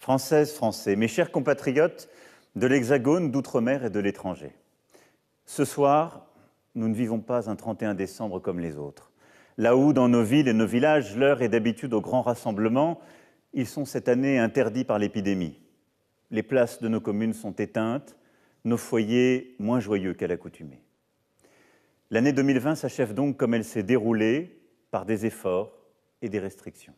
Françaises, Français, mes chers compatriotes de l'Hexagone, d'outre-mer et de l'étranger. Ce soir, nous ne vivons pas un 31 décembre comme les autres. Là où, dans nos villes et nos villages, l'heure est d'habitude aux grands rassemblements, ils sont cette année interdits par l'épidémie. Les places de nos communes sont éteintes, nos foyers moins joyeux qu'à l'accoutumée. L'année 2020 s'achève donc comme elle s'est déroulée, par des efforts et des restrictions.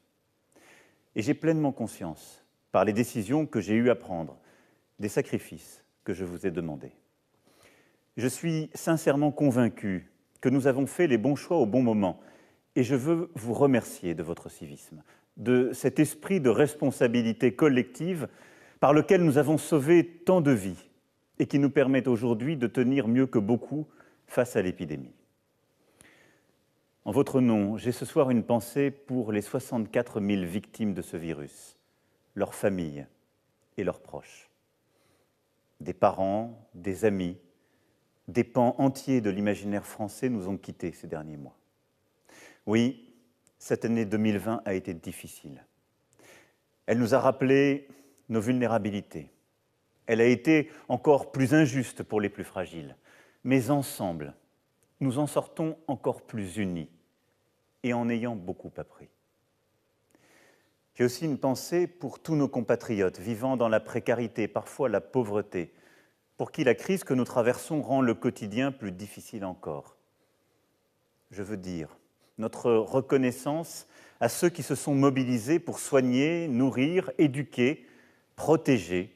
Et j'ai pleinement conscience, par les décisions que j'ai eu à prendre, des sacrifices que je vous ai demandés. Je suis sincèrement convaincu que nous avons fait les bons choix au bon moment et je veux vous remercier de votre civisme, de cet esprit de responsabilité collective par lequel nous avons sauvé tant de vies et qui nous permet aujourd'hui de tenir mieux que beaucoup face à l'épidémie. En votre nom, j'ai ce soir une pensée pour les 64 000 victimes de ce virus, leurs familles et leurs proches. Des parents, des amis, des pans entiers de l'imaginaire français nous ont quittés ces derniers mois. Oui, cette année 2020 a été difficile. Elle nous a rappelé nos vulnérabilités. Elle a été encore plus injuste pour les plus fragiles. Mais ensemble, nous en sortons encore plus unis et en ayant beaucoup appris. J'ai aussi une pensée pour tous nos compatriotes vivant dans la précarité, parfois la pauvreté, pour qui la crise que nous traversons rend le quotidien plus difficile encore. Je veux dire notre reconnaissance à ceux qui se sont mobilisés pour soigner, nourrir, éduquer, protéger,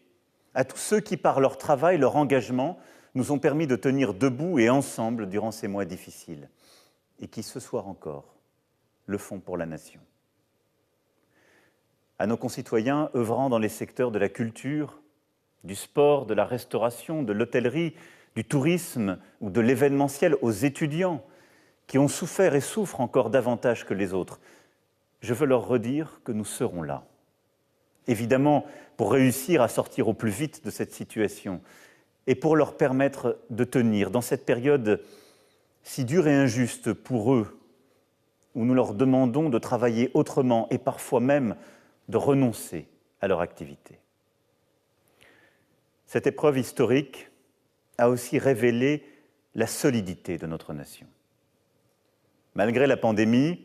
à tous ceux qui, par leur travail, leur engagement, nous ont permis de tenir debout et ensemble durant ces mois difficiles, et qui, ce soir encore, le font pour la nation. À nos concitoyens œuvrant dans les secteurs de la culture, du sport, de la restauration, de l'hôtellerie, du tourisme ou de l'événementiel, aux étudiants qui ont souffert et souffrent encore davantage que les autres, je veux leur redire que nous serons là. Évidemment, pour réussir à sortir au plus vite de cette situation et pour leur permettre de tenir dans cette période si dure et injuste pour eux, où nous leur demandons de travailler autrement et parfois même de renoncer à leur activité. Cette épreuve historique a aussi révélé la solidité de notre nation. Malgré la pandémie,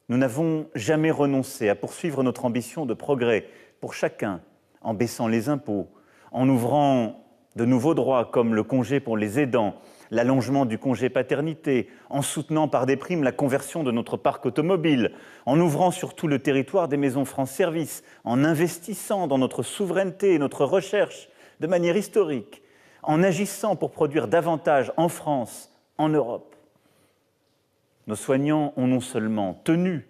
nous n'avons jamais renoncé à poursuivre notre ambition de progrès pour chacun, en baissant les impôts, en ouvrant de nouveaux droits comme le congé pour les aidants, l'allongement du congé paternité, en soutenant par des primes la conversion de notre parc automobile, en ouvrant sur tout le territoire des maisons France Service, en investissant dans notre souveraineté et notre recherche de manière historique, en agissant pour produire davantage en France, en Europe. Nos soignants ont non seulement tenu,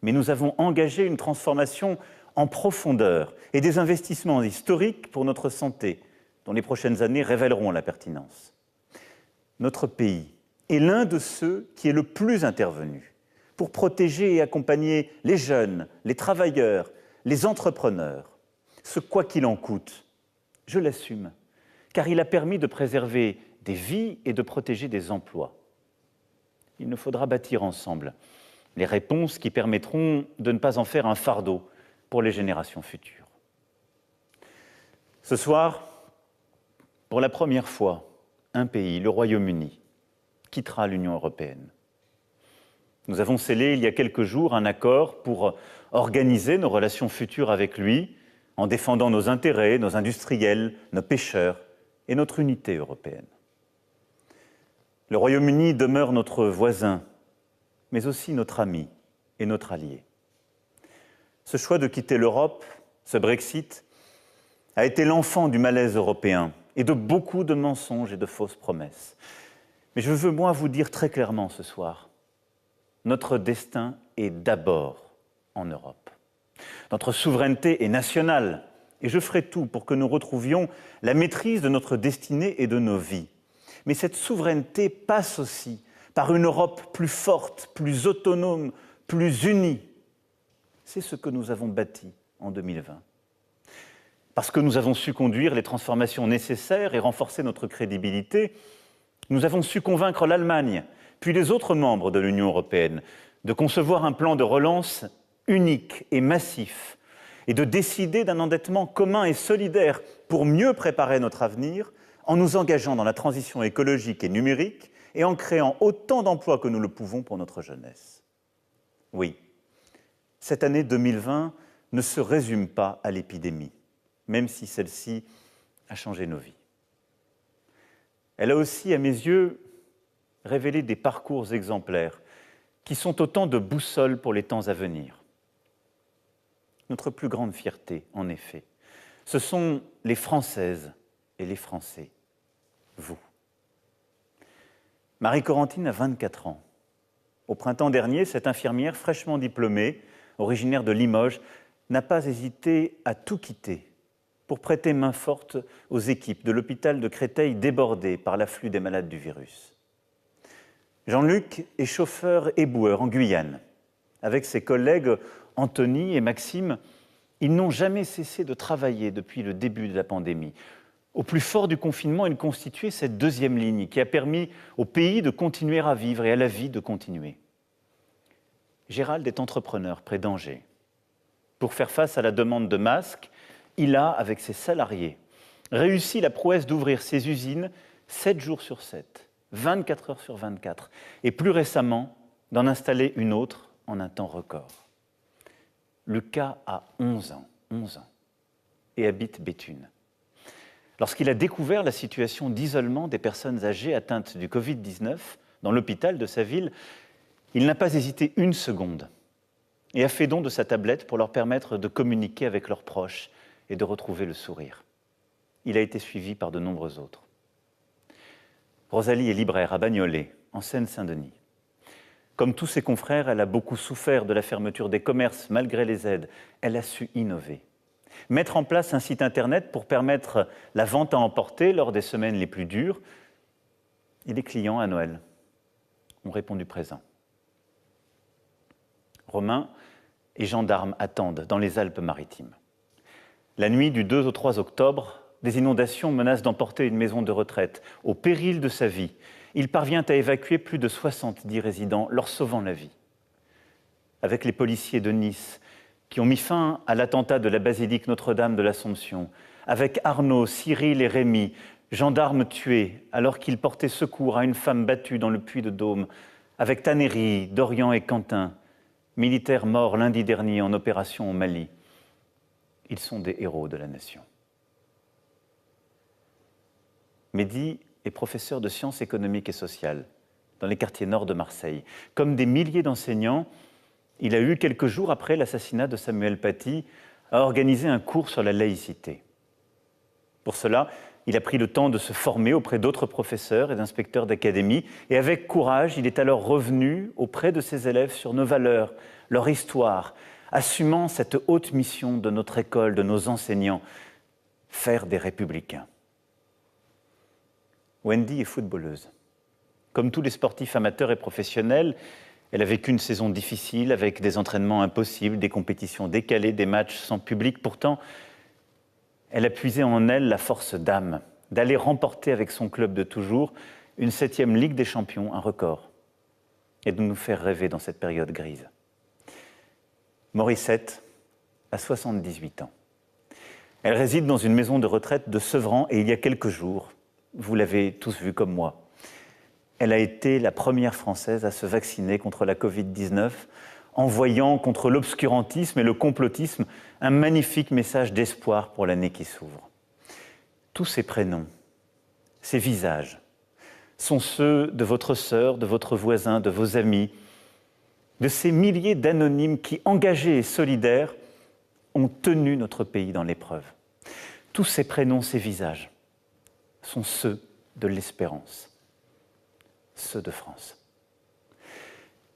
mais nous avons engagé une transformation en profondeur et des investissements historiques pour notre santé, dont les prochaines années révéleront la pertinence. Notre pays est l'un de ceux qui est le plus intervenu pour protéger et accompagner les jeunes, les travailleurs, les entrepreneurs. Ce quoi qu'il en coûte, je l'assume, car il a permis de préserver des vies et de protéger des emplois. Il nous faudra bâtir ensemble les réponses qui permettront de ne pas en faire un fardeau pour les générations futures. Ce soir, pour la première fois, un pays, le Royaume-Uni, quittera l'Union européenne. Nous avons scellé il y a quelques jours un accord pour organiser nos relations futures avec lui, en défendant nos intérêts, nos industriels, nos pêcheurs et notre unité européenne. Le Royaume-Uni demeure notre voisin, mais aussi notre ami et notre allié. Ce choix de quitter l'Europe, ce Brexit, a été l'enfant du malaise européen et de beaucoup de mensonges et de fausses promesses. Mais je veux, moi, vous dire très clairement ce soir, notre destin est d'abord en Europe. Notre souveraineté est nationale et je ferai tout pour que nous retrouvions la maîtrise de notre destinée et de nos vies. Mais cette souveraineté passe aussi par une Europe plus forte, plus autonome, plus unie. C'est ce que nous avons bâti en 2020. Parce que nous avons su conduire les transformations nécessaires et renforcer notre crédibilité, nous avons su convaincre l'Allemagne, puis les autres membres de l'Union européenne, de concevoir un plan de relance unique et massif. et de décider d'un endettement commun et solidaire pour mieux préparer notre avenir en nous engageant dans la transition écologique et numérique et en créant autant d'emplois que nous le pouvons pour notre jeunesse. Oui, cette année 2020 ne se résume pas à l'épidémie, même si celle-ci a changé nos vies. Elle a aussi, à mes yeux, révélé des parcours exemplaires qui sont autant de boussoles pour les temps à venir. Notre plus grande fierté, en effet, ce sont les Françaises et les Français, vous. Marie-Corentine a 24 ans. Au printemps dernier, cette infirmière fraîchement diplômée, originaire de Limoges, n'a pas hésité à tout quitter pour prêter main forte aux équipes de l'hôpital de Créteil débordé par l'afflux des malades du virus. Jean-Luc est chauffeur éboueur en Guyane. Avec ses collègues Anthony et Maxime, ils n'ont jamais cessé de travailler depuis le début de la pandémie. Au plus fort du confinement, ils constituaient cette deuxième ligne qui a permis au pays de continuer à vivre et à la vie de continuer. Gérald est entrepreneur près d'Angers. Pour faire face à la demande de masques, il a, avec ses salariés, réussi la prouesse d'ouvrir ses usines 7 jours sur 7, 24 heures sur 24, et plus récemment, d'en installer une autre en un temps record. Lucas a 11 ans, et habite Béthune. Lorsqu'il a découvert la situation d'isolement des personnes âgées atteintes du Covid-19 dans l'hôpital de sa ville, il n'a pas hésité une seconde et a fait don de sa tablette pour leur permettre de communiquer avec leurs proches et de retrouver le sourire. Il a été suivi par de nombreux autres. Rosalie est libraire à Bagnolet, en Seine-Saint-Denis. Comme tous ses confrères, elle a beaucoup souffert de la fermeture des commerces malgré les aides. Elle a su innover. Mettre en place un site internet pour permettre la vente à emporter lors des semaines les plus dures. Et les clients à Noël ont répondu présent. Romain et gendarmes attendent dans les Alpes-Maritimes. La nuit du 2 au 3 octobre, des inondations menacent d'emporter une maison de retraite. Au péril de sa vie, il parvient à évacuer plus de 70 résidents, leur sauvant la vie. Avec les policiers de Nice, qui ont mis fin à l'attentat de la basilique Notre-Dame de l'Assomption, avec Arnaud, Cyril et Rémi, gendarmes tués alors qu'ils portaient secours à une femme battue dans le Puy-de-Dôme, avec Tannéry, Dorian et Quentin, militaires morts lundi dernier en opération au Mali. Ils sont des héros de la nation. Mehdi est professeur de sciences économiques et sociales dans les quartiers nord de Marseille. Comme des milliers d'enseignants, il a eu, quelques jours après l'assassinat de Samuel Paty, à organiser un cours sur la laïcité. Pour cela, il a pris le temps de se former auprès d'autres professeurs et d'inspecteurs d'académie, et avec courage, il est alors revenu auprès de ses élèves sur nos valeurs, leur histoire, assumant cette haute mission de notre école, de nos enseignants, faire des républicains. Wendy est footballeuse. Comme tous les sportifs amateurs et professionnels, elle a vécu une saison difficile avec des entraînements impossibles, des compétitions décalées, des matchs sans public. Pourtant, elle a puisé en elle la force d'âme d'aller remporter avec son club de toujours une 7e Ligue des Champions, un record, et de nous faire rêver dans cette période grise. Morissette a 78 ans. Elle réside dans une maison de retraite de Sevran et il y a quelques jours, vous l'avez tous vu comme moi, elle a été la première Française à se vacciner contre la Covid-19, envoyant contre l'obscurantisme et le complotisme un magnifique message d'espoir pour l'année qui s'ouvre. Tous ces prénoms, ces visages, sont ceux de votre sœur, de votre voisin, de vos amis, de ces milliers d'anonymes qui, engagés et solidaires, ont tenu notre pays dans l'épreuve. Tous ces prénoms, ces visages, sont ceux de l'espérance. Ceux de France.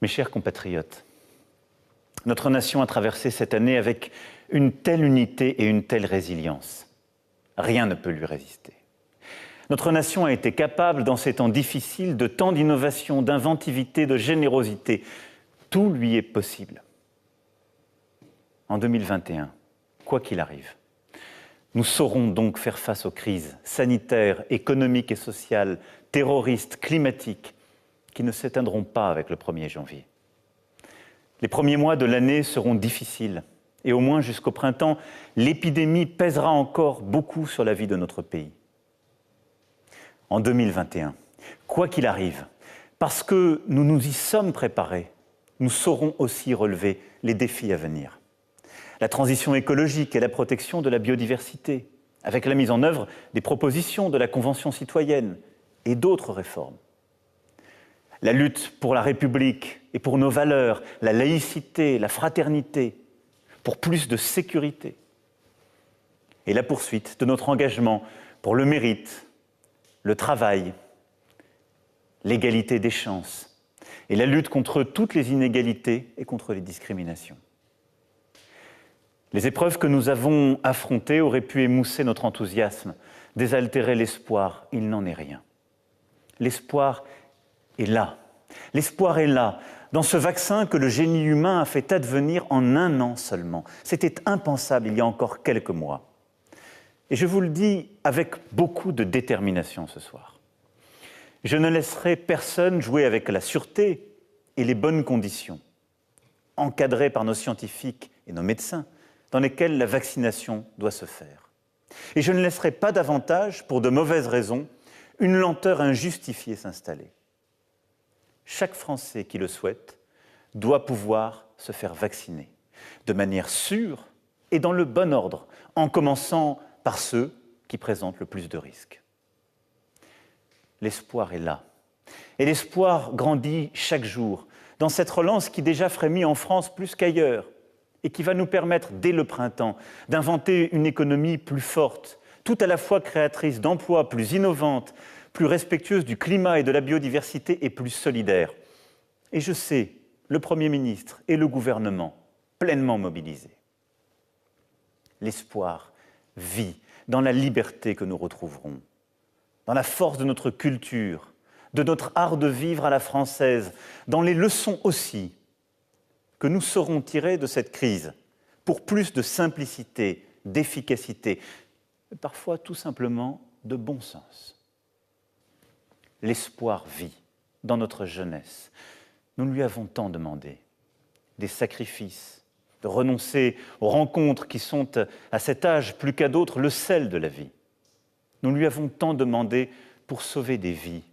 Mes chers compatriotes, notre nation a traversé cette année avec une telle unité et une telle résilience. Rien ne peut lui résister. Notre nation a été capable, dans ces temps difficiles, de tant d'innovation, d'inventivité, de générosité. Tout lui est possible. En 2021, quoi qu'il arrive, nous saurons donc faire face aux crises sanitaires, économiques et sociales, terroristes, climatiques, qui ne s'éteindront pas avec le 1er janvier. Les premiers mois de l'année seront difficiles Et au moins jusqu'au printemps, l'épidémie pèsera encore beaucoup sur la vie de notre pays. En 2021, quoi qu'il arrive, parce que nous nous y sommes préparés, nous saurons aussi relever les défis à venir. La transition écologique et la protection de la biodiversité, avec la mise en œuvre des propositions de la Convention citoyenne et d'autres réformes. La lutte pour la République et pour nos valeurs, la laïcité, la fraternité, pour plus de sécurité. Et la poursuite de notre engagement pour le mérite, le travail, l'égalité des chances et la lutte contre toutes les inégalités et contre les discriminations. Les épreuves que nous avons affrontées auraient pu émousser notre enthousiasme, désaltérer l'espoir. Il n'en est rien. L'espoir est là. L'espoir est là, dans ce vaccin que le génie humain a fait advenir en 1 an seulement. C'était impensable il y a encore quelques mois. Et je vous le dis avec beaucoup de détermination ce soir. Je ne laisserai personne jouer avec la sûreté et les bonnes conditions, encadrées par nos scientifiques et nos médecins, dans lesquelles la vaccination doit se faire. Et je ne laisserai pas davantage, pour de mauvaises raisons, une lenteur injustifiée s'installer. Chaque Français qui le souhaite doit pouvoir se faire vacciner, de manière sûre et dans le bon ordre, en commençant par ceux qui présentent le plus de risques. L'espoir est là. Et l'espoir grandit chaque jour, dans cette relance qui déjà frémit en France plus qu'ailleurs, et qui va nous permettre, dès le printemps, d'inventer une économie plus forte, tout à la fois créatrice d'emplois, plus innovante, plus respectueuse du climat et de la biodiversité et plus solidaire. Et je sais le Premier ministre et le gouvernement pleinement mobilisés. L'espoir vit dans la liberté que nous retrouverons, dans la force de notre culture, de notre art de vivre à la française, dans les leçons aussi que nous saurons tirer de cette crise pour plus de simplicité, d'efficacité, parfois tout simplement de bon sens. L'espoir vit dans notre jeunesse. Nous lui avons tant demandé, des sacrifices, de renoncer aux rencontres qui sont à cet âge plus qu'à d'autres le sel de la vie. Nous lui avons tant demandé pour sauver des vies,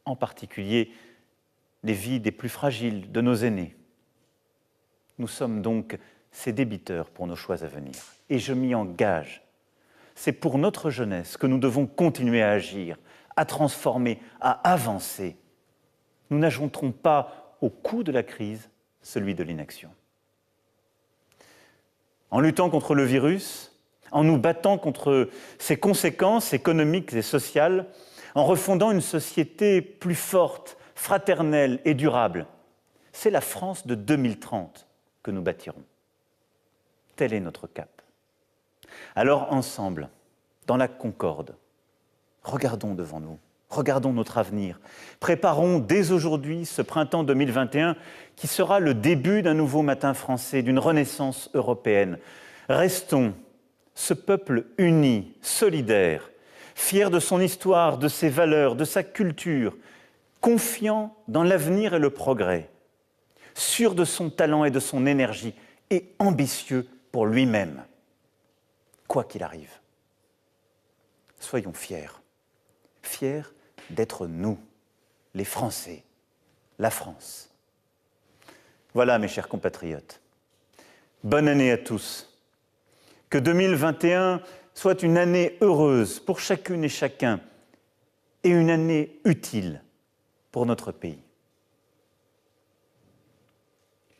en particulier les vies des plus fragiles, de nos aînés. Nous sommes donc ses débiteurs pour nos choix à venir. Et je m'y engage. C'est pour notre jeunesse que nous devons continuer à agir, à transformer, à avancer. Nous n'ajouterons pas au coût de la crise celui de l'inaction. En luttant contre le virus, en nous battant contre ses conséquences économiques et sociales, en refondant une société plus forte, fraternelle et durable, c'est la France de 2030 que nous bâtirons. Tel est notre cap. Alors ensemble, dans la concorde, regardons devant nous, regardons notre avenir, préparons dès aujourd'hui ce printemps 2021 qui sera le début d'un nouveau matin français, d'une renaissance européenne. Restons ce peuple uni, solidaire, fier de son histoire, de ses valeurs, de sa culture, confiant dans l'avenir et le progrès, sûr de son talent et de son énergie, et ambitieux pour lui-même, quoi qu'il arrive. Soyons fiers, fiers d'être nous, les Français, la France. Voilà, mes chers compatriotes, bonne année à tous. Que 2021 soit une année heureuse pour chacune et chacun, et une année utile pour notre pays.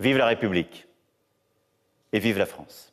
Vive la République et vive la France.